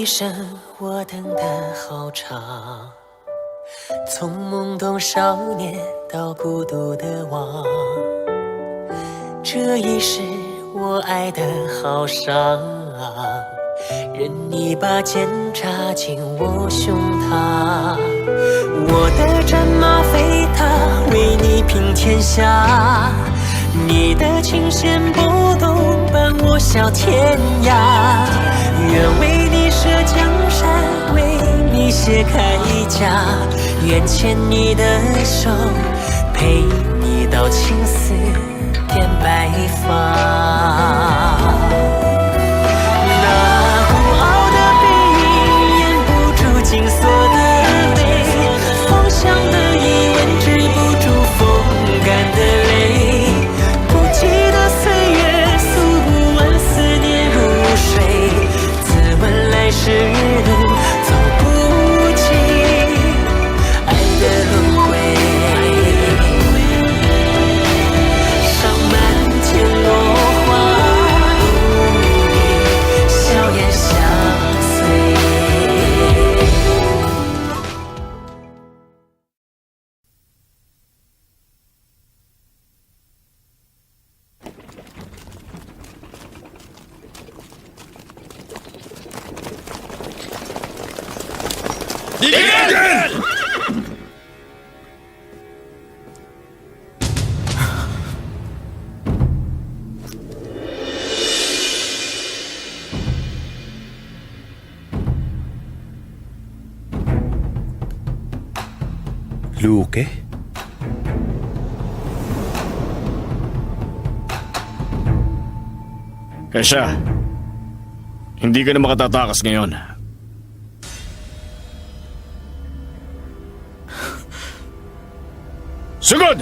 生我等得好长，从懵懂少年到孤独的王，这一世我爱得好伤，任你把剑插进我胸膛，我的战马飞踏，为你平天下，你的琴弦拨动，伴我笑天涯，愿为你舍江山，为你卸铠甲，愿牵你的手，陪你到青丝变白发。那孤傲的背影掩不住紧锁的泪，方向的疑问止不住风干的泪，不羁的岁月诉不完思念如水，自问来时路走不尽爱的轮回，上满天落花，与你笑颜相随。敌人！Luke? Kesha, hindi ka na makatatakas ngayon. Sugod!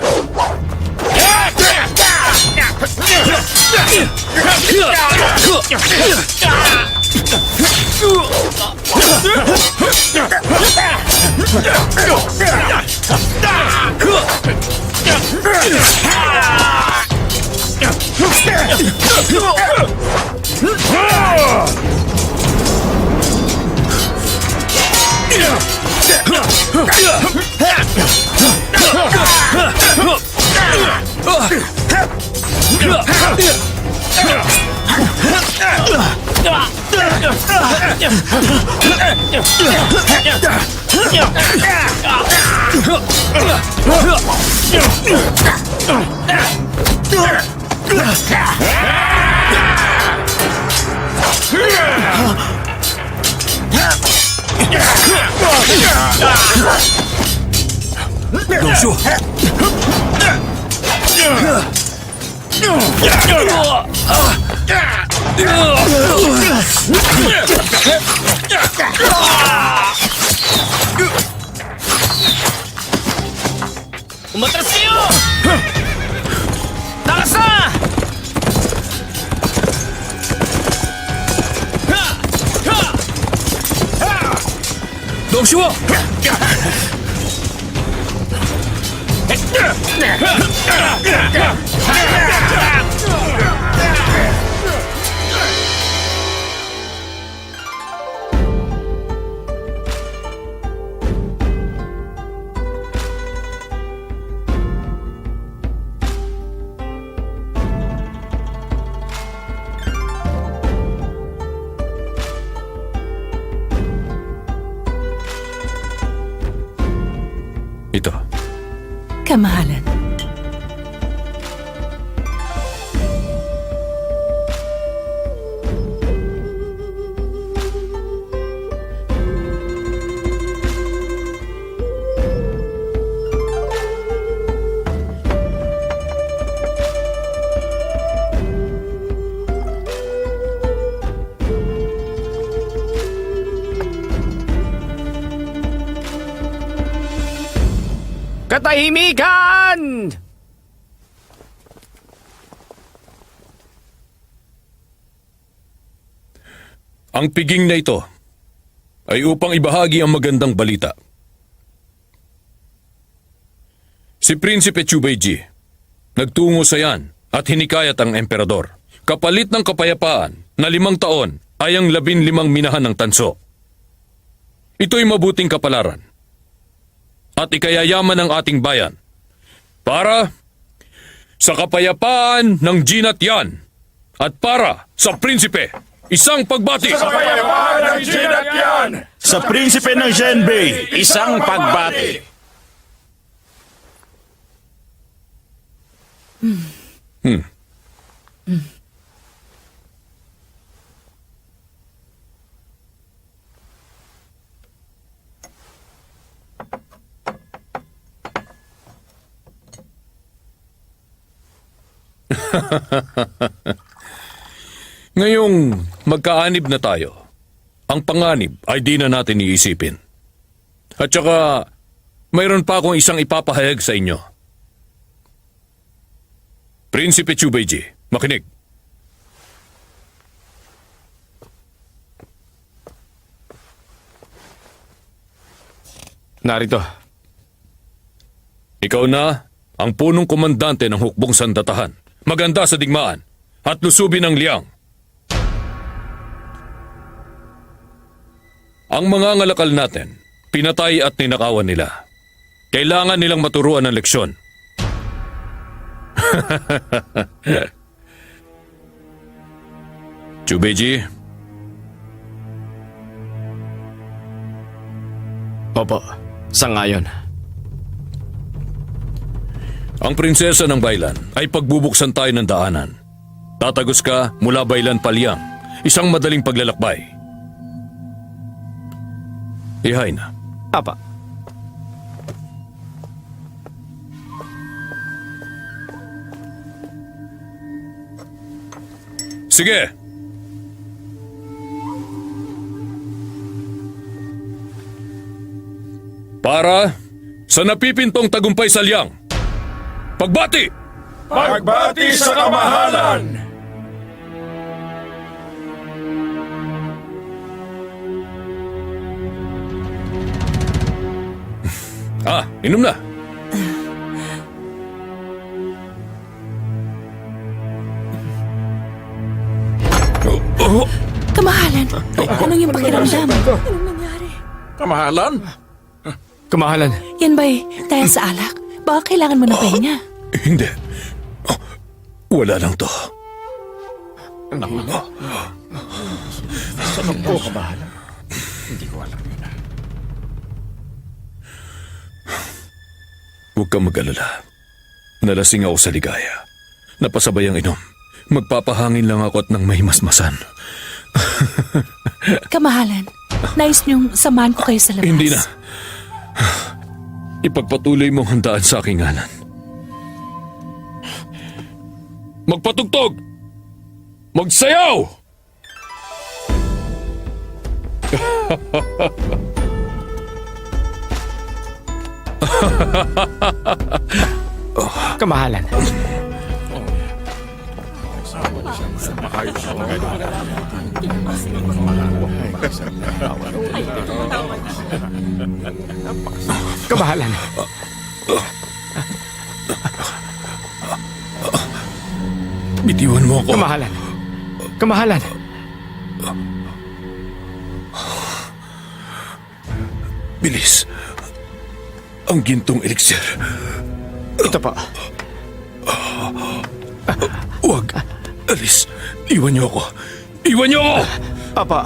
老叔，Umatras kayo! Takas na! Dongshuo! Ito. Kamahalan. Katahimikan! Ang piging na ito ay upang ibahagi ang magandang balita. Si Prinsipe Chubaiji nagtungo sa yan at hinikayat ang emperador. Kapalit ng kapayapaan na 5 taon ay ang 15 minahan ng tanso. ito'y mabuting kapalaran at ikayayaman ng ating bayan para sa kapayapaan ng Gina't Yan at para sa prinsipe, isang pagbati. Sa prinsipe ng Genbei, isang pagbati. Ngayong magkaanib na tayo, ang panganib ay di na natin iisipin. At saka, mayroon pa akong isang ipapahayag sa inyo. Prinsipe Chubayji, makinig. Narito. Ikaw na ang punong komandante ng hukbong sandatahan, maganda sa digmaan, at lusubin ang liyang. Ang mga ngalakal natin, pinatay at ninakawan nila. Kailangan nilang maturuan ng leksyon. Chubayji, Opo, sangayon. ang prinsesa ng Baylan ay pagbubuksan tayo ng daanan. Tatagos ka mula Baylan Palyang, isang madaling paglalakbay. Ihay na. Apa. Sige! Para sa napipintong tagumpay sa liyang, pagbati! Pagbati sa kamahalan! Inom na. Kamahalan, anong yung pakiramdam? Kamahalan? Kamahalan, Yan ba'y dahil sa alak? Baka kailangan mo ng pahinga. Hindi. Wala lang to. Huwag kang mag-alala. Nalasing ako sa ligaya. Napasabay ang inom. Magpapahangin lang ako at nang mahimasmasan. Kamahalan, nais niyong samahan ko kayo sa labas. Hindi na. Ipagpatuloy mong handaan sa aking ngalan. Magpatugtog! Magsayaw! kamahalan. Kamahalan. Bitiwan mo ako. Kamahalan. Kamahalan. Bilis. Ang gintong eliksir. Ito po. Huwag. Alis. Iwan niyo ako. Iwan niyo ako! Apa.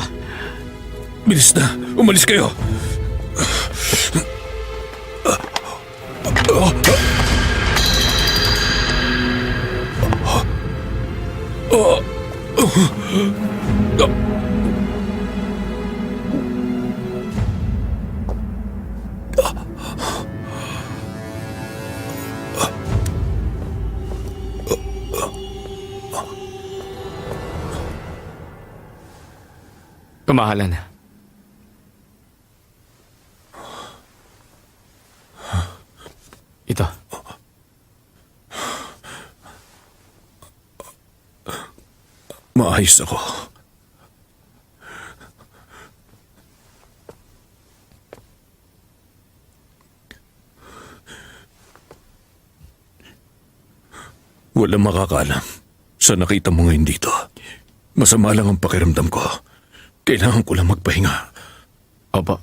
Bilis na. Umalis kayo. Kamahalan. Ito. Maayos ako. Walang makakaalam sa nakita mo ngayon dito. Masama lang ang pakiramdam ko. Kailangan ko lang magpahinga. Opo.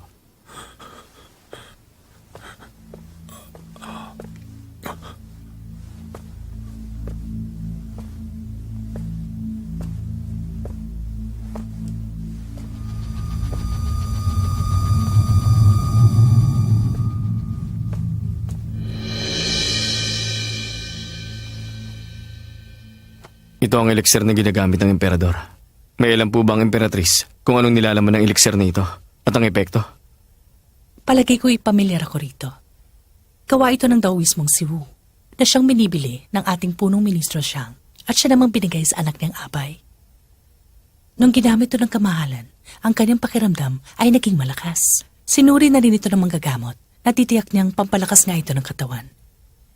Ito ang elixir na ginagamit ng emperador. May alam po ba ang emperatrice kung anong nilalaman ng elixir na ito at ang epekto? Palagay ko ipamilyar ako rito. Gawa ito ng Daoismong si Wu, na siyang binibili ng ating punong ministro Xiang at siya namang binigay sa anak niyang Abay. Nung ginamit ito ng kamahalan, ang kanyang pakiramdam ay naging malakas. Sinuri na rin ito ng manggagamot na titiyak niyang pampalakas nga ito ng katawan.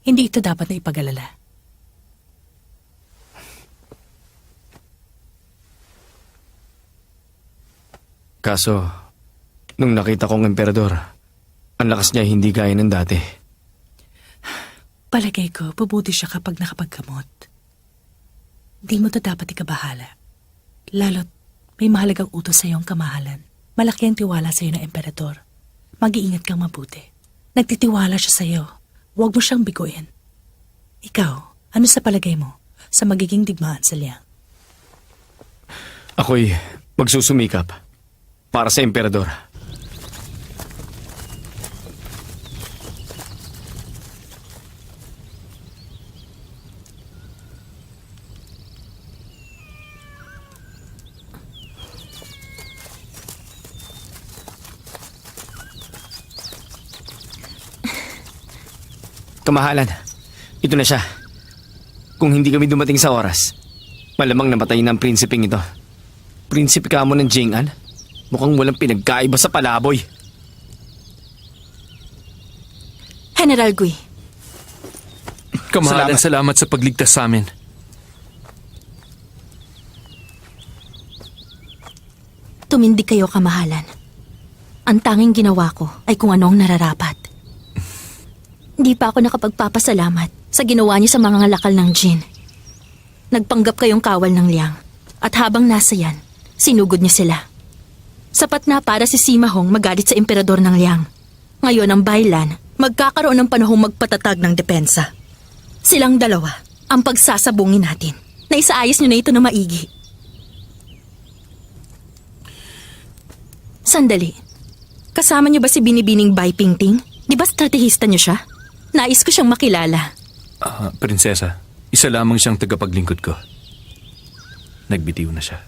Hindi ito dapat na ipag-alala. Kaso, nung nakita kong emperador, ang lakas niya hindi gaya ng dati. Palagay ko, pubuti siya kapag nakapagkamot. Di mo ito dapat ikabahala. Lalo't may mahalagang utos sa iyong kamahalan. Malaki ang tiwala sa iyo ng emperador. Mag-iingat kang mabuti. Nagtitiwala siya sa iyo. Huwag mo siyang biguin. Ikaw, ano sa palagay mo sa magiging digmaan sa Liang? Ako'y magsusumikap para sa emperador. Kamahalan, ito na siya. Kung hindi kami dumating sa oras, malamang namatay na ang prinsipeng ito. Prinsipe ka mo ng Jing'an? Mukhang walang pinagkaiba sa palaboy. General Gui, Kamahalan, salamat sa pagligtas sa amin. Tumindig kayo, kamahalan. Ang tanging ginawa ko ay kung ano ang nararapat. Di pa ako nakapagpapasalamat sa ginawa niyo sa mga ngalakal ng Jin. Nagpanggap kayong kawal ng Liang at habang nasa yan, sinugod niyo sila. Sapat na para si Sima Hong magalit sa emperador ng Liang. Ngayon ang Bailan magkakaroon ng panahong magpatatag ng depensa. Silang dalawa ang pagsasabungin natin. Naisaayos niyo na ito na maigi. Sandali. Kasama niyo ba si Binibining Bai Pingting? Di ba stratehista niyo siya? Nais ko siyang makilala. Prinsesa, isa lamang siyang tagapaglingkod ko. Nagbitiw na siya.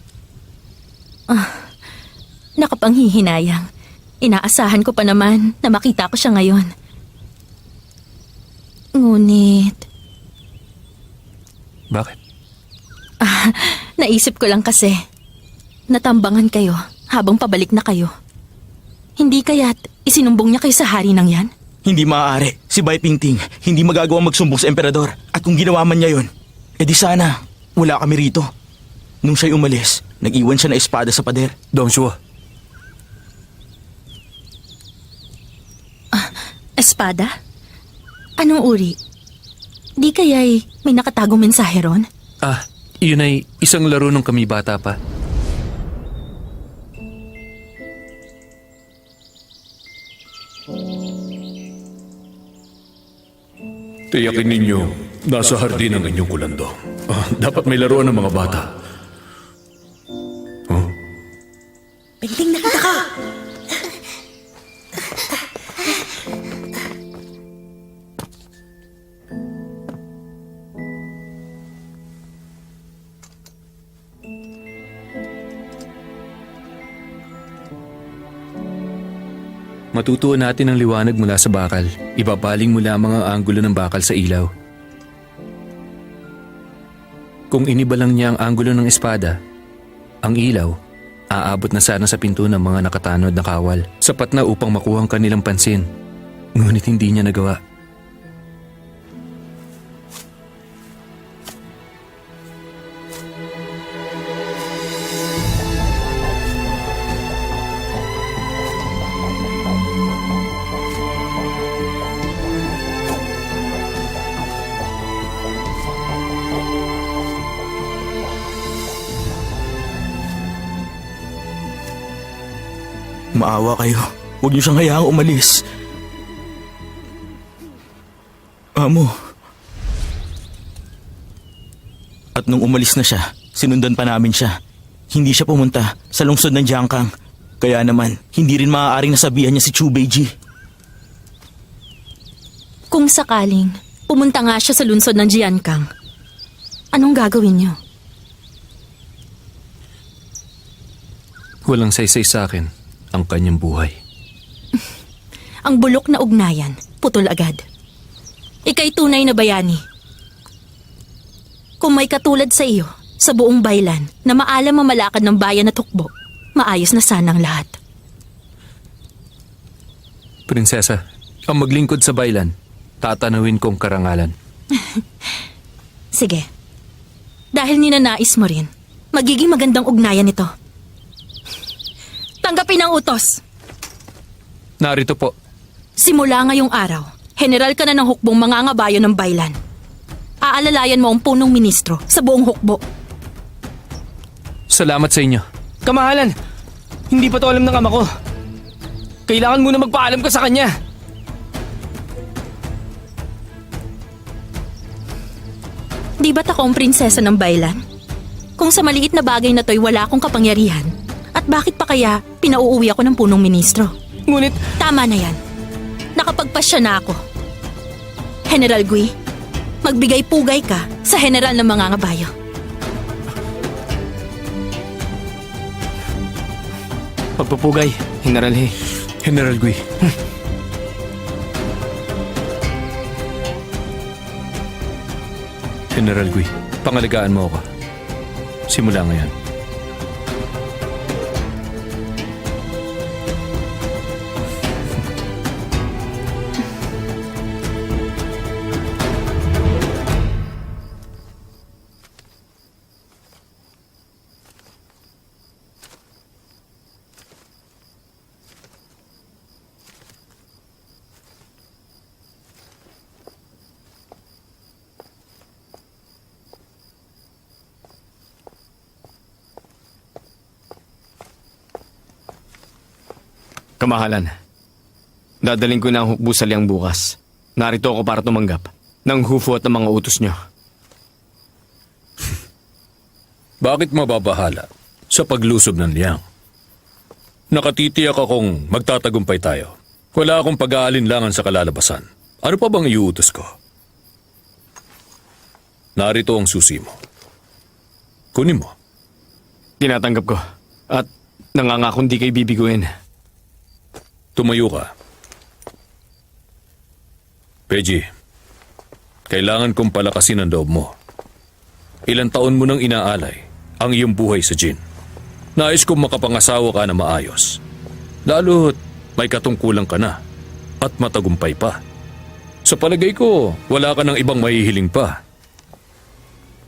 Nakapanghihinayang. Inaasahan ko pa naman na makita ko siya ngayon. Ngunit, Bakit? naisip ko lang kasi, natambangan kayo habang pabalik na kayo. Hindi kaya't isinumbong niya kayo sa hari ng yan? Hindi maaari. Si Bai Pingting hindi magagawang magsumbong sa emperador. At kung ginawa man niya yon, edi sana wala kami rito. Nung siya'y umalis, nag-iwan siya na espada sa pader. Dong Shua, Espada? Anong uri? Di kaya'y may nakatagong mensahe ron? yun ay isang laro nung kami bata pa. Tiyakin ninyo, nasa hardin ang inyong kulando. Dapat may laruan ng mga bata. Pingting, nakita ka! Matutuon natin ang liwanag mula sa bakal. Ibabaling mula ang mga anggulo ng bakal sa ilaw. Kung iniba lang niya ang anggulo ng espada, ang ilaw, aabot na sana sa pinto ng mga nakatanod na kawal. Sapat na upang makuha ang kanilang pansin. Ngunit hindi niya nagawa. Maawa kayo. Huwag niyo siyang hayaang umalis. Amo. At nung umalis na siya, sinundan pa namin siya. Hindi siya pumunta sa lungsod ng Jiangkang. Kaya naman, hindi rin maaaring nasabihan niya si Chu Beiji. Kung sakaling pumunta nga siya sa lungsod ng Jiankang, anong gagawin niyo? Walang saysay sa akin ang kanyang buhay. Ang bulok na ugnayan, putol agad. Ika'y tunay na bayani. Kung may katulad sa iyo, sa buong baylan, na maalam ang malakad ng bayan at hukbo, maayos na sanang lahat. Prinsesa, ang maglingkod sa baylan, tatanawin kong karangalan. Sige. Dahil ninanais mo rin, magiging magandang ugnayan ito. Tanggapin ang utos. Narito po. Simula ngayong araw, general ka na ng hukbong mangangabayo ng baylan. Aalalayan mo ang punong ministro sa buong hukbo. Salamat sa inyo. Kamahalan, hindi pa to alam ng ama ko. Kailangan muna magpaalam ka sa kanya. Di ba't ako ang prinsesa ng baylan? Kung sa maliit na bagay na to'y wala akong kapangyarihan, at bakit pa kaya pinauuwi ako ng punong ministro? Ngunit, Tama na yan. Nakapagpasya na ako. General Gui, magbigay pugay ka sa general ng mga ngabayo. pagpupugay, General He. General Gui. General Gui, pangalagaan mo ako. Simula ngayon. Kamahalan, dadaling ko na ang hukbo sa liyang bukas. Narito ako para tumanggap ng hufo at ng mga utos niyo. Bakit mababahala sa paglusob ng liyang? Nakatitiyak akong magtatagumpay tayo. Wala akong pag-aalinlangan sa kalalabasan. Ano pa bang iuutos ko? Narito ang susi mo. Kunin mo. Tinatanggap ko at nangangakong di kayo bibiguin. Tumayo ka. Peji, kailangan kong palakasin ang loob mo. Ilang taon mo nang inaalay ang iyong buhay sa Jin. Nais kong makapangasawa ka na maayos. Lalo't may katungkulan ka na at matagumpay pa. Sa palagay ko, wala ka ng ibang mahihiling pa,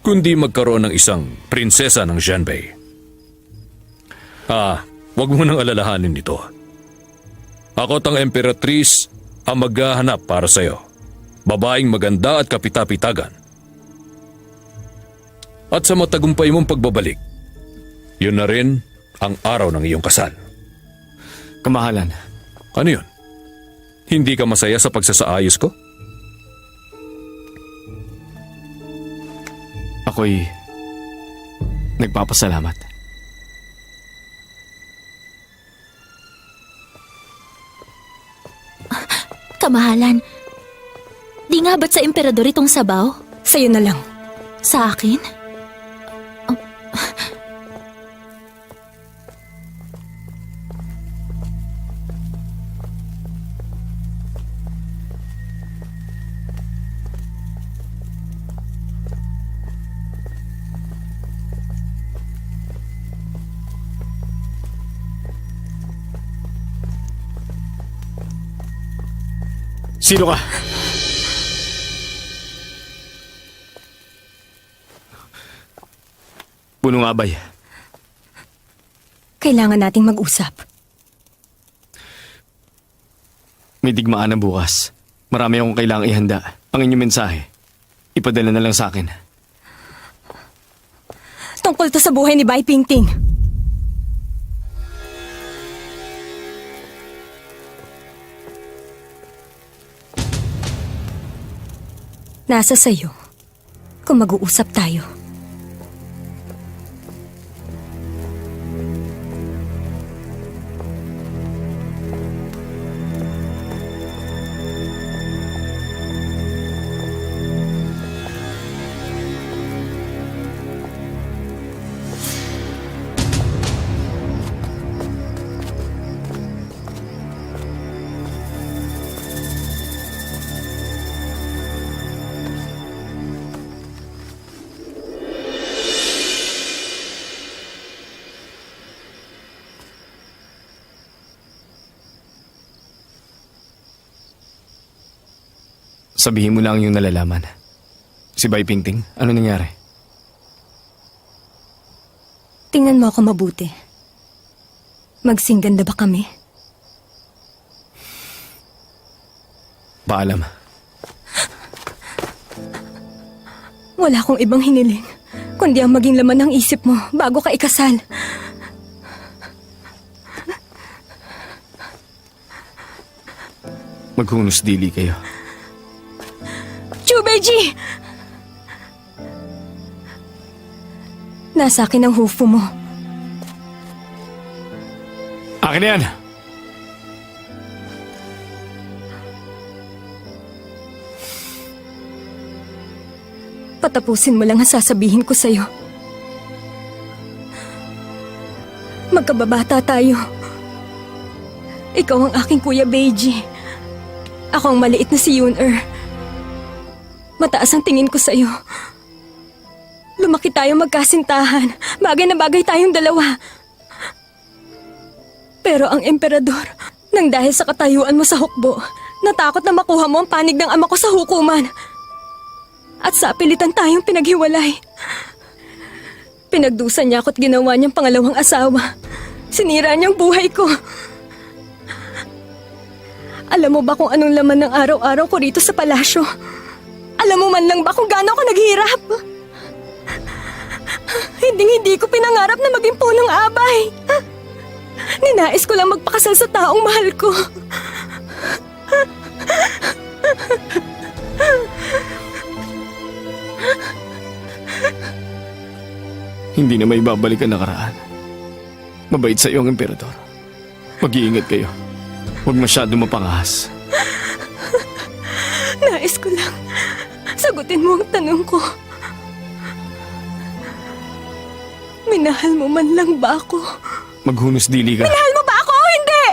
kundi magkaroon ng isang prinsesa ng Jianbei. Wag mo nang alalahanin ito. Ako't ang emperatrice ang maghahanap para sa'yo. Babaeng maganda at kapitapitagan. At sa matagumpay mong pagbabalik, yun na rin ang araw ng iyong kasal. Kamahalan, Ano yun? Hindi ka masaya sa pagsasaayos ko? ako'y nagpapasalamat. Kamahalan, di nga ba't sa emperador itong sabaw? Sa'yo na lang. Sa akin? Sino ka? Punong Abay. Kailangan nating mag-usap. May digmaan na bukas. Marami akong kailangang ihanda. Ang inyong mensahe, ipadala na lang sa akin. Tungkol to sa buhay ni Bai Pingting. Nasa sayo kung mag-uusap tayo. Sabihin mo lang yung nalalaman. Si Bai Pingting, ano nangyari? Tingnan mo ako mabuti. Magsingganda ba kami? Paalam. Wala akong ibang hiniling, kundi ang maging laman ng isip mo bago ka ikasal. Maghunos dili kayo. Chubeji! Nasa akin ang hufo mo. Akin na yan! Patapusin mo lang ang sasabihin ko sa'yo. Magkababata tayo. Ikaw ang aking Kuya Beiji. Ako ang maliit na si Yun-er. Mataas ang tingin ko sa'yo. Lumaki tayo magkasintahan. Bagay na bagay tayong dalawa. Pero ang emperador, nang dahil sa katayuan mo sa hukbo, natakot na makuha mo ang panig ng ama ko sa hukuman. At sa pilitan tayong pinaghiwalay. Pinagdusan niya ako't ginawa niyang pangalawang asawa. Sinira niyang buhay ko. Alam mo ba kung anong laman ng araw-araw ko rito sa palasyo? Alam mo man lang ba kung gaano ako naghihirap? Hindi ko pinangarap na maging punong abay. Ninais ko lang magpakasal sa taong mahal ko. Hindi na may babalik ang nakaraan. Mabait sa iyo ang emperador. Mag-iingat kayo. Huwag masyado mapangahas. Nais ko lang sagutin mo ang tanong ko. Minahal mo man lang ba ako? Maghunos dili ka. Minahal mo ba ako o hindi?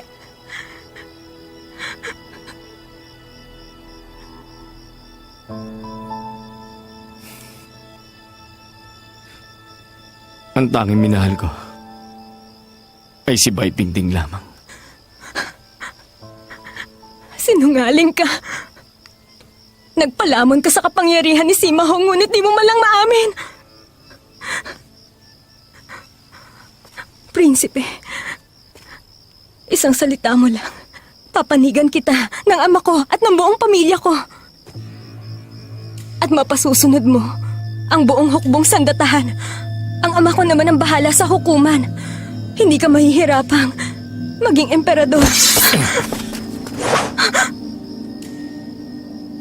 Ang tanging minahal ko ay si Bai Pingting lamang. Sinungaling ka. Nagpalamon ka sa kapangyarihan ni Sima Hong, ngunit di mo man lang maamin. Prinsipe, isang salita mo lang. Papanigan kita ng ama ko at ng buong pamilya ko. At mapasusunod mo ang buong hukbong sandatahan. Ang ama ko naman ang bahala sa hukuman. Hindi ka mahihirapang maging emperador.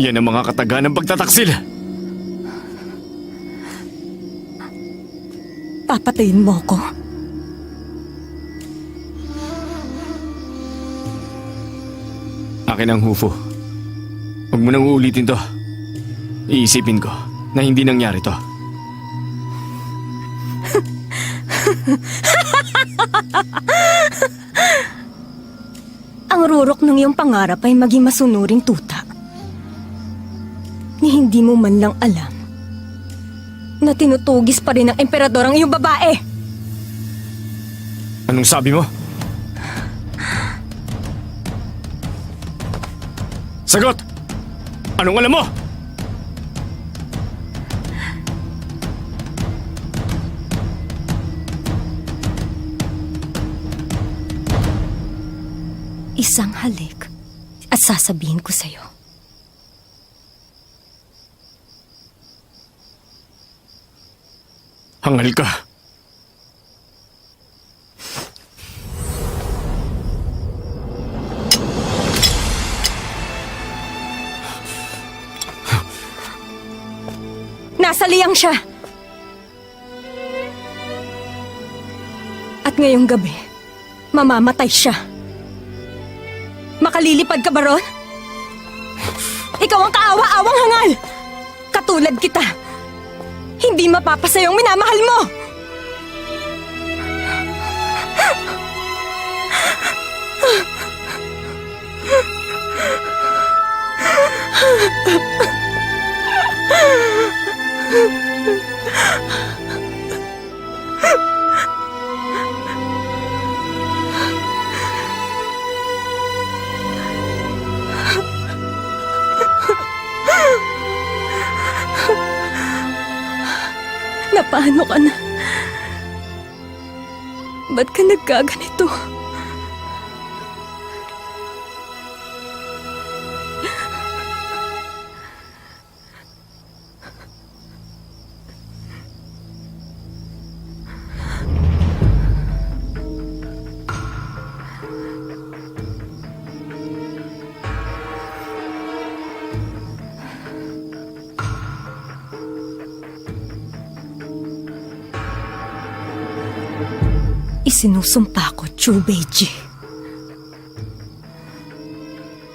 Yan ang mga kataga ng pagtataksil. Papatayin mo ko. Akin ang hufo. Huwag mo nang uulitin to. Iisipin ko na hindi nangyari to. Ang rurok ng iyong pangarap ay maging masunuring tuta. Ni hindi mo man lang alam na tinutugis pa rin ng emperador ang iyong babae. Anong sabi mo? Sagot! Anong alam mo? Isang halik at sasabihin ko sa'yo. Hangal ka. Nasa liyang siya. At ngayong gabi, mamamatay siya. Makalilipad ka ba ron? Ikaw ang kaawa-awang hangal! Katulad kita. Hindi mapapasaya ang minamahal mo! Napaano ka na? Ba't ka nagkaganito? Isinusumpa ko, Chubeji.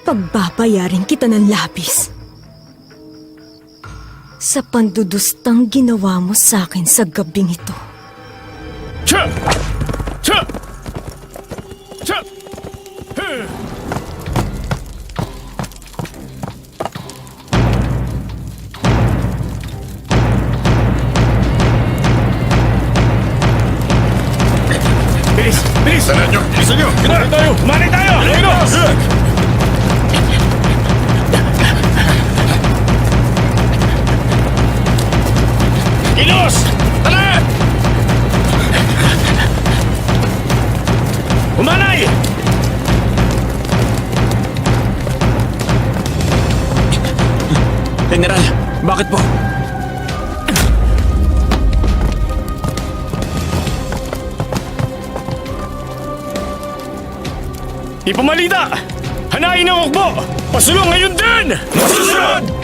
Pagbabayarin kita ng labis sa pandudustang ginawa mo sa akin sa gabing ito. Cha! Cha! Cha! Bilis! Bilis! Sana nyo! Bilisan nyo! Kumain tayo! Kumain tayo! Bilis! Kilos! Tala! Umanay! General, bakit po? Ipamalita! Hanain ang hukbo! Pasulong ngayon din! Masusunod!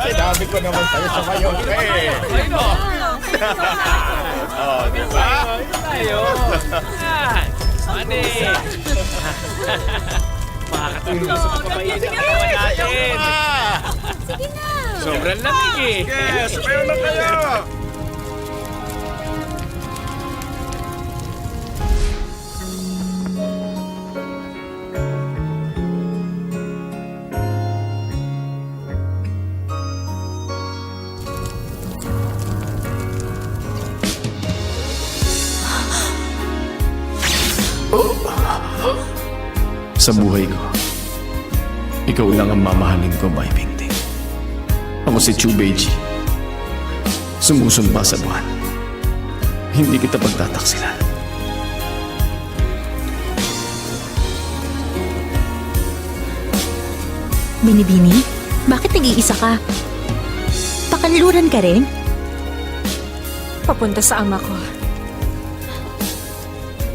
Sinabi ko naman sa'yo sa mayon eh. Oh, di ba? Tayo. Mani. Makakatulong sa pagpapainit ng katawan natin. Sige na. Sobrang lamig eh. Yes, mayon na kayo. Sa buhay ko, ikaw lang ang mamahalin ko, Bai Pingting. Ako si Chubeji. Sumusumpa sa buwan. Hindi kita pagtataksilan. Binibini, bakit nag-iisa ka? Pakanluran ka rin? Papunta sa ama ko.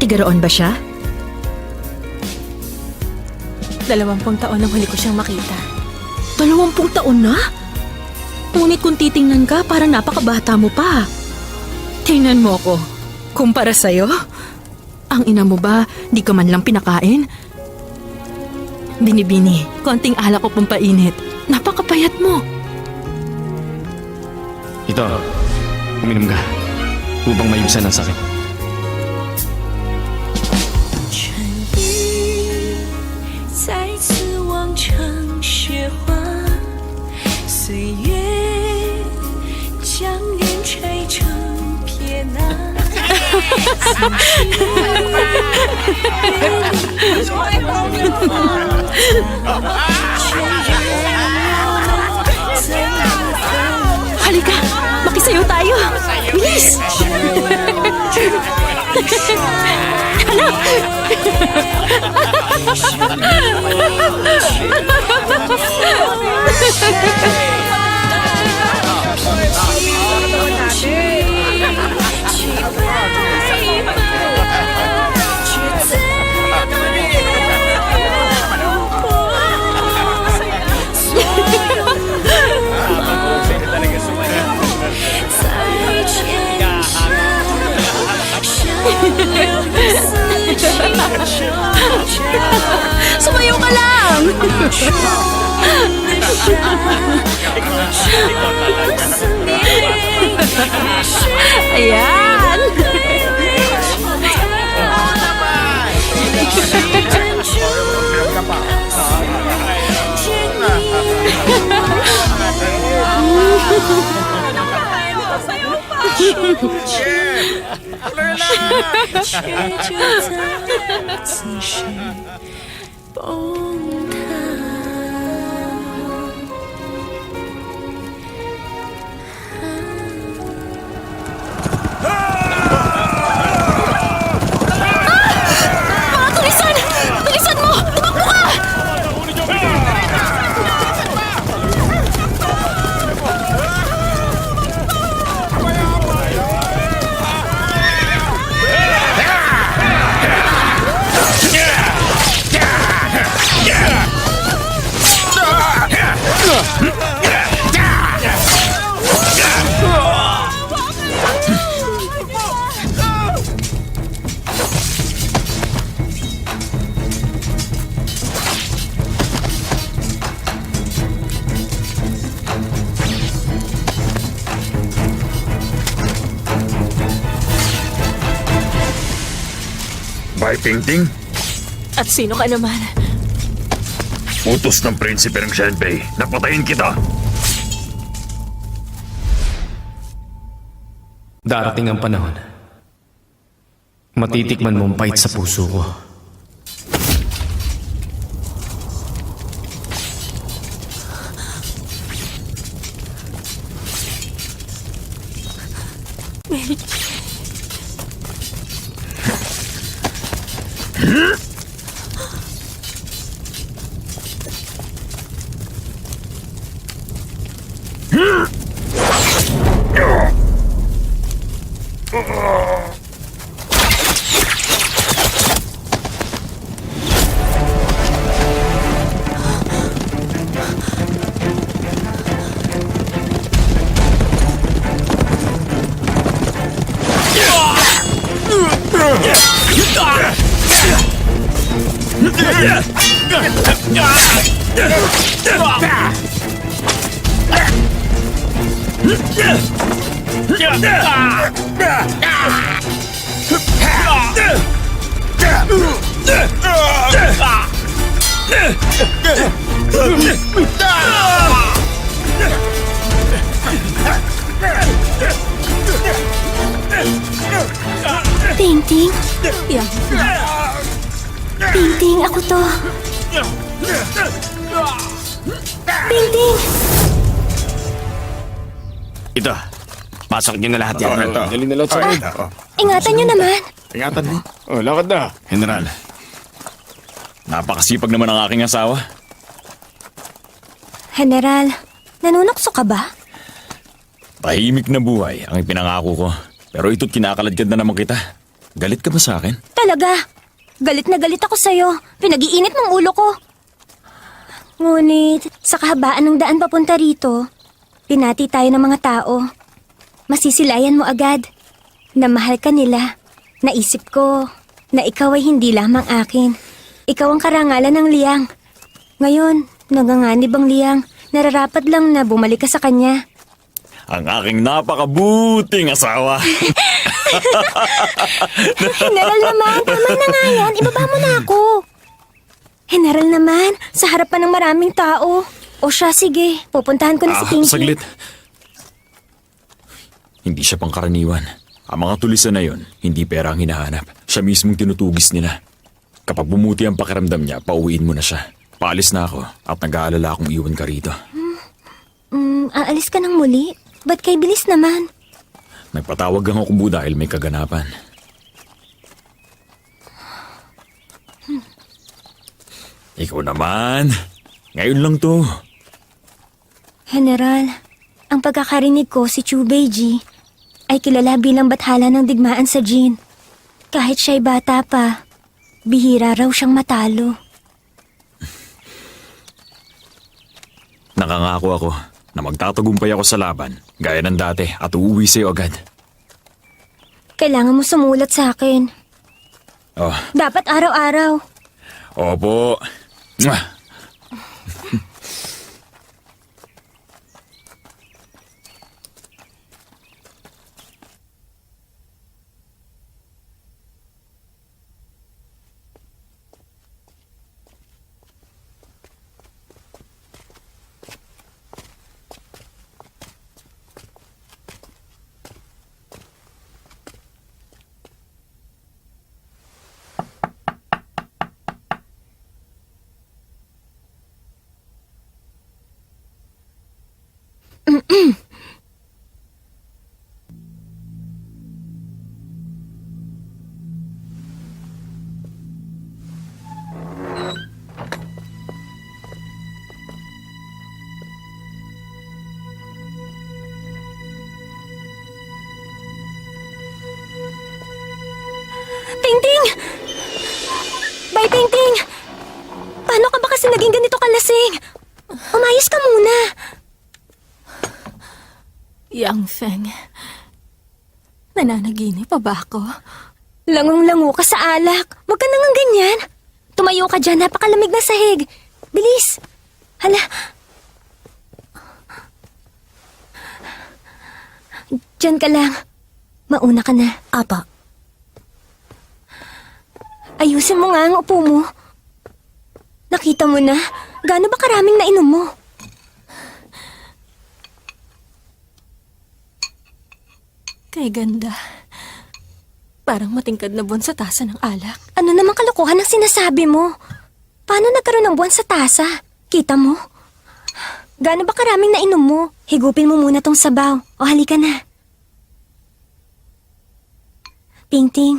Tigaroon ba siya? 20 taon nang huli ko siyang makita. 20 taon na? Ngunit kung titingnan ka, parang napakabata mo pa. Tingnan mo ko. Kumpara sa'yo, ang ina mo ba, di ka man lang pinakain? Binibini, konting alak ko pampainit. Napakapayat mo. Ito, uminom ka. Upang maibsan ang sakit. 再次望成雪花，岁月将人吹成撇捺。Halika, makisayaw tayo. Bilis! Sumayaw ka lang! Ayan! Tulisan! Tulisan mo! Tumakbo ka! Bay Pingting, At sino ka naman? utos ng prinsipe ng Shenpei. Napatayin kita. Darating ang panahon. Matitikman mo ang pait sa puso ko. Ting-ting? Ting-ting, ako to. Ting-ting! Ito, pasok niyo na lahat yan. Dali na lahat sa akin. Ingatan nyo naman. Ingatan mo. Oh, lakad na. General, napakasipag naman ang aking asawa. General, nanunokso ka ba? Tahimik na buhay ang ipinangako ko. Pero ito't kinakaladkad na naman kita. Galit ka ba sa akin? Talaga? Galit na galit ako sa'yo. Pinag-iinit ng ulo ko. Ngunit, sa kahabaan ng daan papunta rito, pinati tayo ng mga tao. Masisilayan mo agad na mahal ka nila. Naisip ko na ikaw ay hindi lamang akin. Ikaw ang karangalan ng Liang. Ngayon, naganganib ang Liang. Nararapat lang na bumalik ka sa kanya. Ang aking napakabuting asawa. General naman, tama na nga yan. Ibaba mo na ako. General naman, sa harapan ng maraming tao. O siya, sige. Pupuntahan ko na si Pinky. Saglit. Hindi siya pangkaraniwan. Ang mga tulisan na yon, hindi pera ang hinahanap. Siya mismong tinutugis nila. Kapag bumuti ang pakiramdam niya, pauwiin mo na siya. Paalis na ako at nag-aalala akong iwan ka rito. Aalis ka ng muli? Ba't kay bilis naman? Nagpatawag ang ako dahil may kaganapan. Ikaw naman. Ngayon lang to. General, ang pagkakarinig ko si Chu Beiji ay kilala bilang bathala ng digmaan sa Jin. Kahit siya'y bata pa, bihira raw siyang matalo. Nakangako ako na magtatagumpay ako sa laban, gaya ng dati, at uuwi sa'yo agad. Kailangan mo sumulat sa akin. Oh, Dapat araw-araw. Opo. Mwah! Tingting! Bay Tingting! Paano ka ba kasi naging ganito kalasing? Umayos ka muna. Yang Feng, nananaginip pa ba ako? Langong-lango ka sa alak. Huwag ka nang ganyan. Tumayo ka dyan, napakalamig na sahig. Bilis. Hala. Diyan ka lang. Mauna ka na. Apa, Ayusin mo nga ang upo mo. Nakita mo na? Gaano ba karaming nainom mo? kay ganda. Parang matingkad na buwan sa tasa ng alak. Ano namang kalokohan ang sinasabi mo? Paano nagkaroon ng buwan sa tasa? Kita mo? Gaano ba karaming nainom mo? Higupin mo muna tong sabaw. O halika na. Tingting,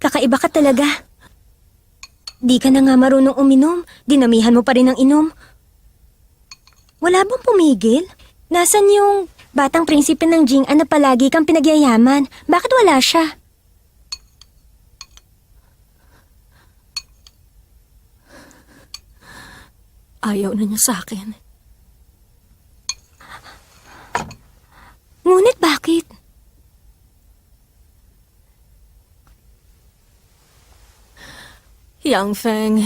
kakaiba ka talaga. Di ka na nga marunong uminom. Dinamihan mo pa rin ang inom. Wala bang pumigil? Nasaan yung batang prinsipe ng Jing'an na palagi kang pinagyayaman? Bakit wala siya? Ayaw na niya sa akin. Ngunit bakit? Yang Feng,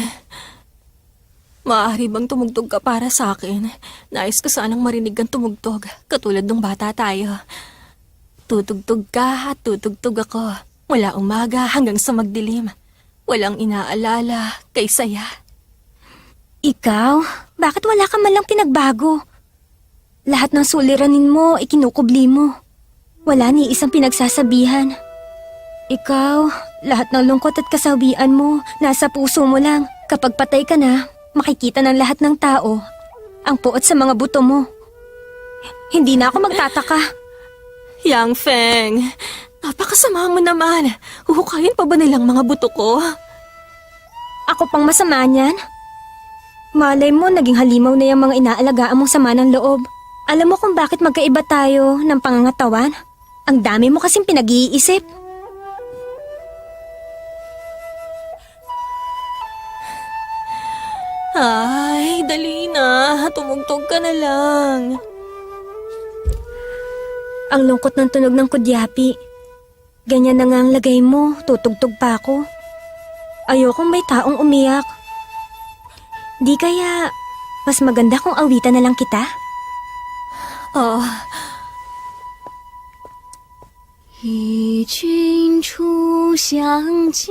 maaari bang tumugtog ka para sa akin? Nais ko sanang marinig kang tumugtog, katulad ng bata tayo. Tutugtog ka at tutugtog ako, mula umaga hanggang sa magdilim. Walang inaalala kay saya. Ikaw? Bakit wala ka man lang pinagbago? Lahat ng suliranin mo, ikinukubli mo. Wala ni isang pinagsasabihan. Ikaw, lahat ng lungkot at kasawian mo, nasa puso mo lang. Kapag patay ka na, makikita ng lahat ng tao ang puot sa mga buto mo. Hindi na ako magtataka. Yang Feng, napakasama mo naman. Huhukayin pa ba nilang mga buto ko? Ako pang masama niyan? Malay mo, naging halimaw na yung mga inaalagaan mong sama ng loob. Alam mo kung bakit magkaiba tayo ng pangangatawan? Ang dami mo kasing pinag-iisip. Ay, dali na. Tumugtog ka na lang. Ang lungkot ng tunog ng kudyapi. Ganyan na nga ang lagay mo, tutugtog pa ako. Ayokong may taong umiyak. Di kaya, mas maganda kung awitan na lang kita? Oh. 与君初相见，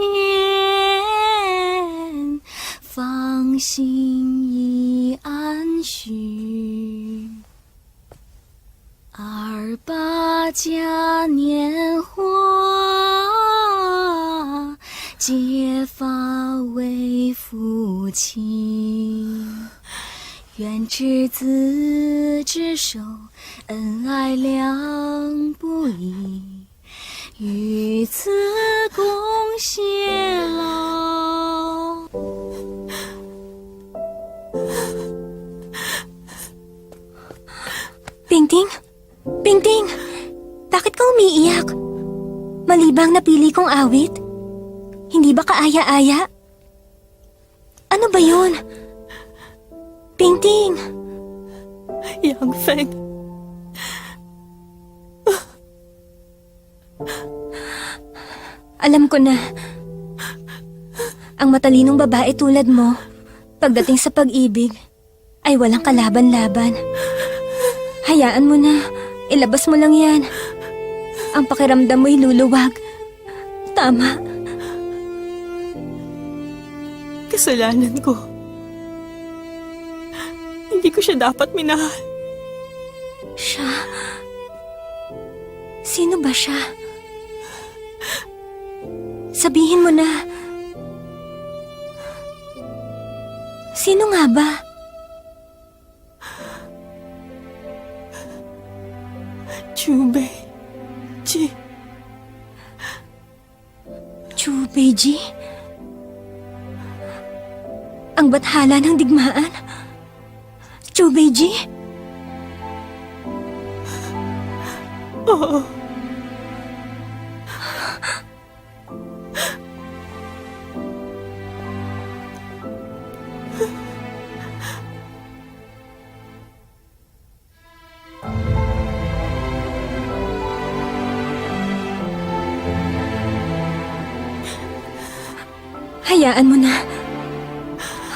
芳心已暗许。28嘉年华，结发为夫妻。愿执子之手，恩爱两不疑，与子共偕老。Pingting? Pingting! Bakit ka umiiyak? Malibang napili kong awit? Hindi ba kaaya-aya? Ano ba yun? Pingting! Yang Feng. Alam ko na. Ang matalinong babae tulad mo, pagdating sa pag-ibig, ay walang kalaban-laban. Hayaan mo na, ilabas mo lang yan. Ang pakiramdam mo'y luluwag. Tama. Kasalanan ko. Hindi ko siya dapat minahal. Siya? Sino ba siya? Sabihin mo na. Sino nga ba? Chubei. Chubeji? Ang bathala ng digmaan? Chubeji? Oo. Hayaan mo na.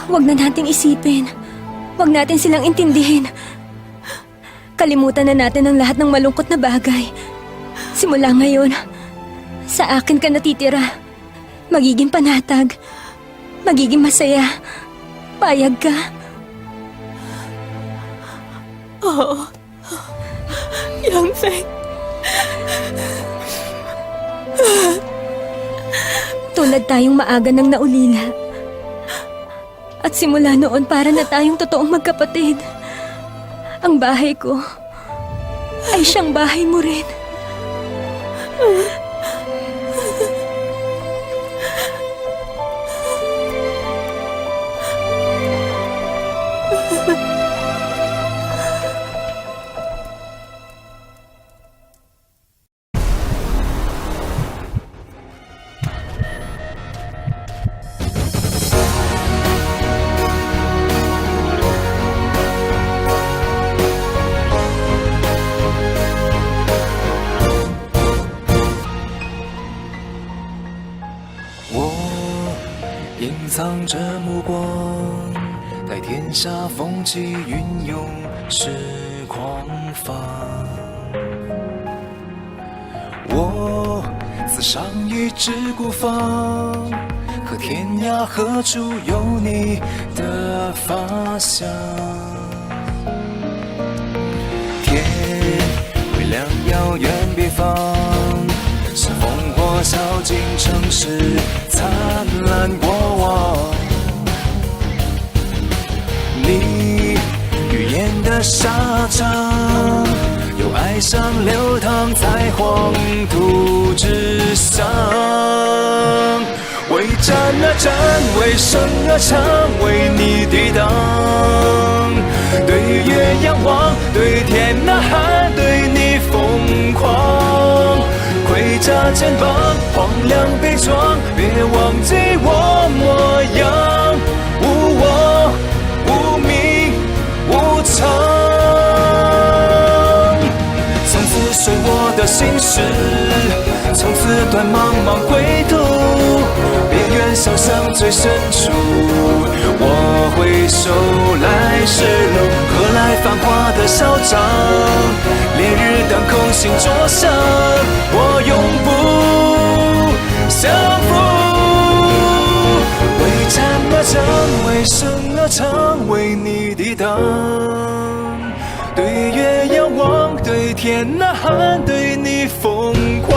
Huwag na nating isipin. Huwag natin silang intindihin. Kalimutan na natin ang lahat ng malungkot na bagay. Simula ngayon, sa akin ka natitira. Magiging panatag. Magiging masaya. Payag ka. Oo. Yang Feng. Tulad tayong maaga ng naulila. At simula noon para na tayong totoong magkapatid. Ang bahay ko ay siyang bahay mo rin.我自上一只孤芳，和天涯何处有你的发香？天微亮，遥远北方，是烽火烧尽城市灿烂过往。你语言的沙场，有爱上流淌在黄土之上。为战而战，为生而唱，为你抵挡。对月仰望，对天呐喊，对你疯狂。盔甲肩膀，荒凉悲壮，别忘记我模样。无我，无名，无常。从此随我的心事，从此断茫茫归途。别愿想象最深处，我回首来时路，何来繁华的嚣张？烈日当空，心灼伤，我永不降服。为战而战，为生而唱，为你抵挡。对月仰望，对天呐喊，对你疯狂。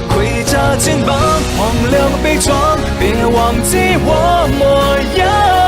盔甲肩膀，荒凉悲壮，别忘记我模样。